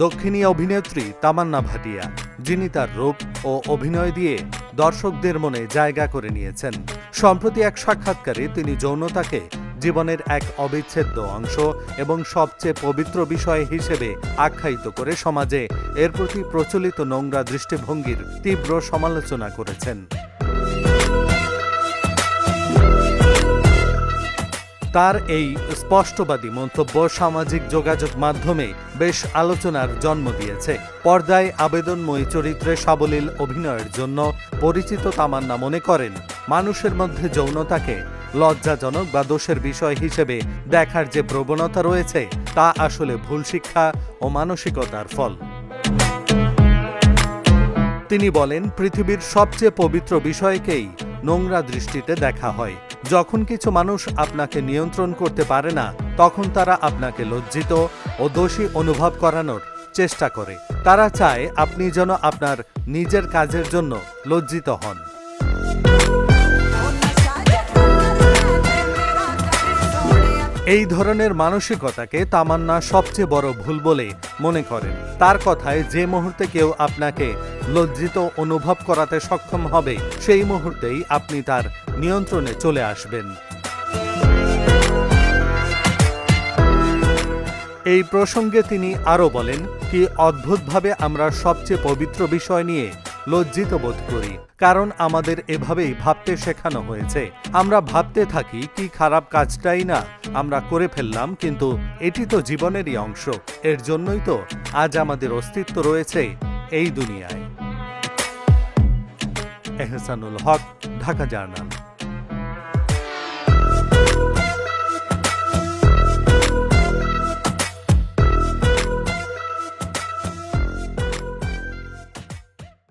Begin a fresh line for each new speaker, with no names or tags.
দক্ষিণী অভিনেত্রী তামান্না ভাটিয়া, যিনি তার রূপ ও অভিনয় দিয়ে দর্শকদের মনে জায়গা করে নিয়েছেন। সম্প্রতি এক সাক্ষাৎকারে তিনি যৌনতাকে জীবনের এক অবিচ্ছেদ্য অংশ এবং সবচেয়ে পবিত্র বিষয় হিসেবে আখ্যায়িত করে সমাজে এর প্রতি প্রচলিত নোংরা দৃষ্টিভঙ্গির তীব্র সমালোচনা করেছেন। তার এই স্পষ্টবাদী মন্তব্য সামাজিক যোগাযোগ মাধ্যমে বেশ আলোচনার জন্ম দিয়েছে। পর্দায় আবেদনময়ী চরিত্রে সাবলীল অভিনয়ের জন্য পরিচিত তামান্না মনে করেন, মানুষের মধ্যে যৌনতাকে লজ্জাজনক বা দোষের বিষয় হিসেবে দেখার যে প্রবণতা রয়েছে তা আসলে ভুল শিক্ষা ও মানসিকতার ফল। তিনি বলেন, পৃথিবীর সবচেয়ে পবিত্র বিষয়কেই নোংরা দৃষ্টিতে দেখা হয়। যখন কিছু মানুষ আপনাকে নিয়ন্ত্রণ করতে পারে না, তখন তারা আপনাকে লজ্জিত ও দোষী অনুভব করানোর চেষ্টা করে। তারা চায় আপনি যেন আপনার নিজের কাজের জন্য লজ্জিত হন। এই ধরনের মানসিকতাকে তামান্না সবচেয়ে বড় ভুল বলে মনে করেন। তার কথায়, যে মুহূর্তে কেউ আপনাকে লজ্জিত অনুভব করাতে সক্ষম হবে, সেই মুহূর্তেই আপনি তার নিয়ন্ত্রণে চলে আসবেন। এই প্রসঙ্গে তিনি আরও বলেন, কি অদ্ভুতভাবে আমরা সবচেয়ে পবিত্র বিষয় নিয়ে লজ্জিত বোধ করি, কারণ আমাদের এভাবেই ভাবতে শেখানো হয়েছে। আমরা ভাবতে থাকি, কি খারাপ কাজটাই না আমরা করে ফেললাম, কিন্তু এটি তো জীবনেরই অংশ। এর জন্যই তো আজ আমাদের অস্তিত্ব রয়েছে এই দুনিয়ায়। এহসানুল হক, ঢাকা জার্নাল।